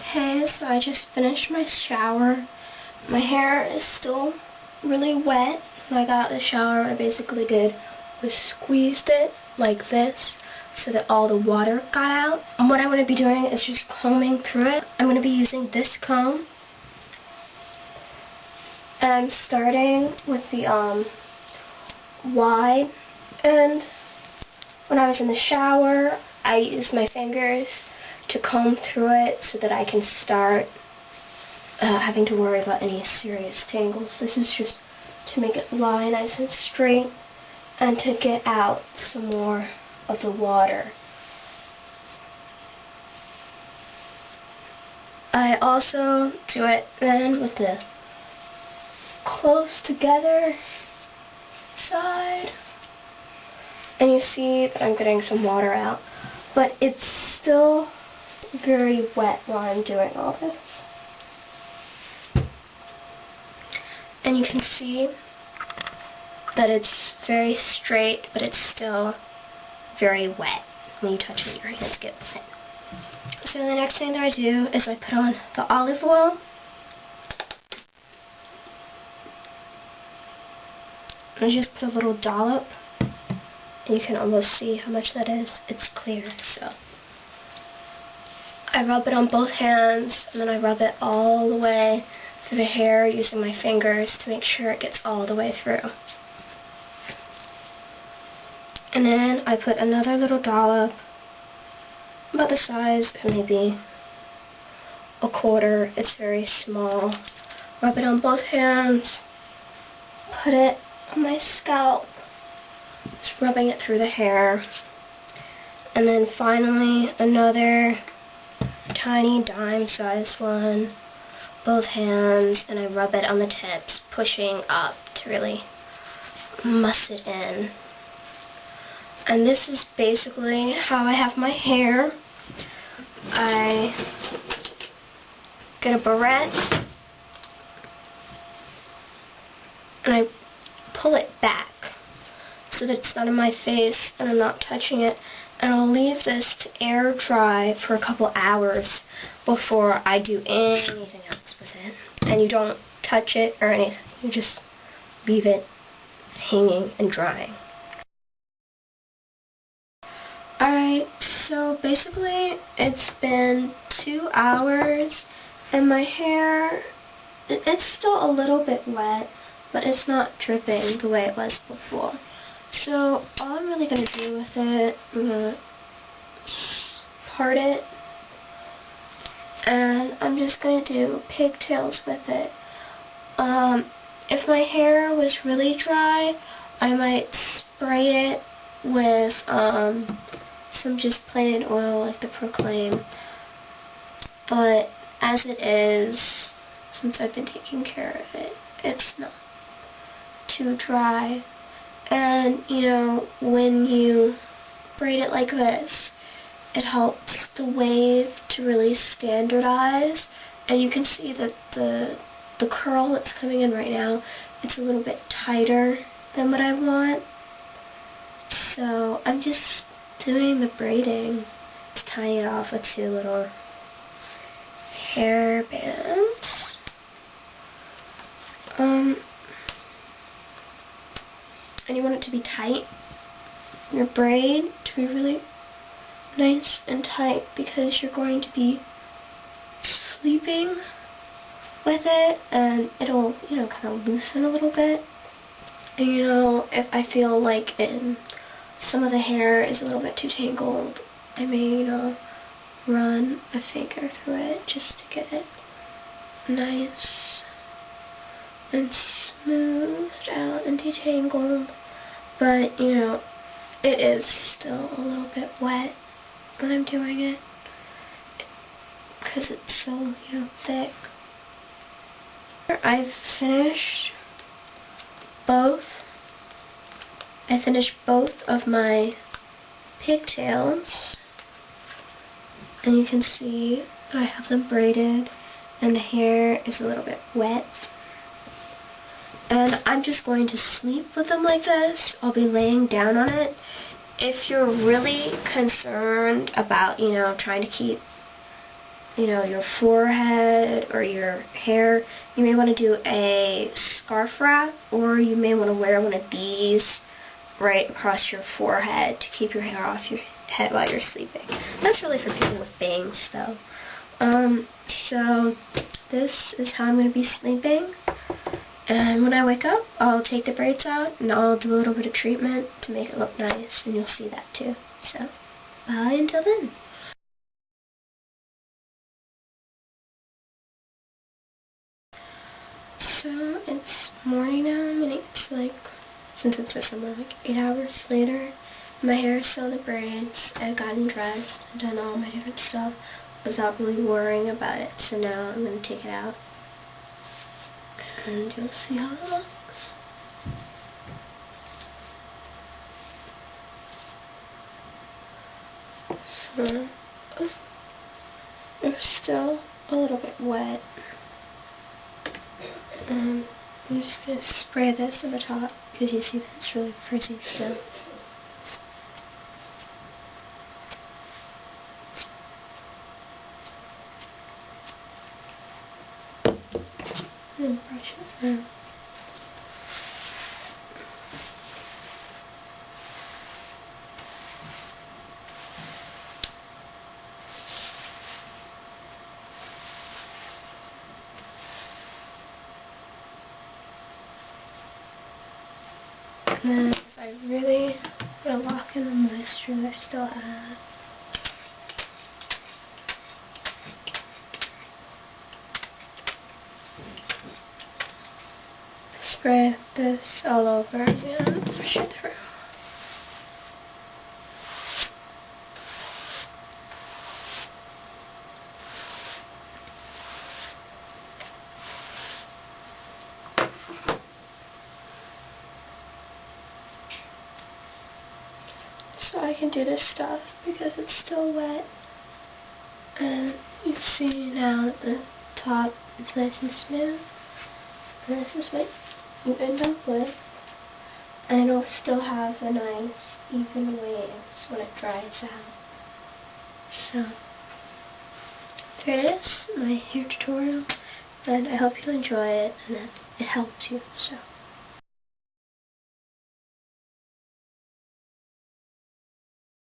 Okay, so I just finished my shower. My hair is still really wet. When I got out of the shower, what I basically did was squeezed it like this so that all the water got out. And what I'm going to be doing is just combing through it. I'm going to be using this comb. And I'm starting with the wide end. When I was in the shower, I used my fingers to comb through it so that I can start having to worry about any serious tangles. This is just to make it lie nice and straight and to get out some more of the water. I also do it then with the close together side, and you see that I'm getting some water out, but it's still very wet while I'm doing all this. And you can see that it's very straight, but it's still very wet. When you touch it, your hands get wet. So the next thing that I do is I put on the olive oil. I just put a little dollop, and you can almost see how much that is. It's clear, so I rub it on both hands, and then I rub it all the way through the hair using my fingers to make sure it gets all the way through. And then I put another little dollop, about the size of maybe a quarter. It's very small. Rub it on both hands, put it on my scalp, just rubbing it through the hair. And then finally another tiny dime-sized one, both hands, and I rub it on the tips, pushing up to really muss it in. And this is basically how I have my hair. I get a barrette, and I pull it back so that it's not in my face and I'm not touching it. And I'll leave this to air dry for a couple hours before I do anything else with it. And you don't touch it or anything. You just leave it hanging and drying. Alright, so basically it's been 2 hours and my hair, it's still a little bit wet, but it's not dripping the way it was before. So all I'm really going to do with it, I'm going to part it, and I'm just going to do pigtails with it. If my hair was really dry, I might spray it with some just plain oil like the Proclaim. But as it is, since I've been taking care of it, it's not too dry. And, you know, when you braid it like this, it helps the wave to really standardize. And you can see that the curl that's coming in right now, it's a little bit tighter than what I want. So I'm just doing the braiding, just tying it off with 2 little hair bands. And you want it to be tight, your braid to be really nice and tight, because you're going to be sleeping with it, and it'll, you know, kind of loosen a little bit. And, you know, if I feel like some of the hair is a little bit too tangled, I may, you know, run a finger through it just to get it nice and smoothed out and detangled. But, you know, it is still a little bit wet when I'm doing it, because it's so, you know, thick. I've finished both. I finished both of my pigtails, and you can see that I have them braided and the hair is a little bit wet. And I'm just going to sleep with them like this. I'll be laying down on it. If you're really concerned about, you know, trying to keep your forehead or your hair, you may want to do a scarf wrap, or you may want to wear one of these right across your forehead to keep your hair off your head while you're sleeping. That's really for people with bangs, though. So this is how I'm going to be sleeping. And when I wake up, I'll take the braids out and I'll do a little bit of treatment to make it look nice, and you'll see that too. So, bye until then. So, it's morning now, and it's like, since it's somewhere like 8 hours later, my hair is still in the braids. I've gotten dressed, I've done all my different stuff without really worrying about it. So now I'm going to take it out, and you'll see how it looks. So, it's still a little bit wet. I'm just going to spray this on the top, because you see that it's really frizzy still. And brush it around. And then if I really want to lock in the moisture that I still have, spray this all over again, push it through. So I can do this stuff because it's still wet, and you can see now that the top is nice and smooth, and this is what you end up with, and it'll still have a nice even waves when it dries out. So there it is, my hair tutorial, and I hope you enjoy it and that it helps you. So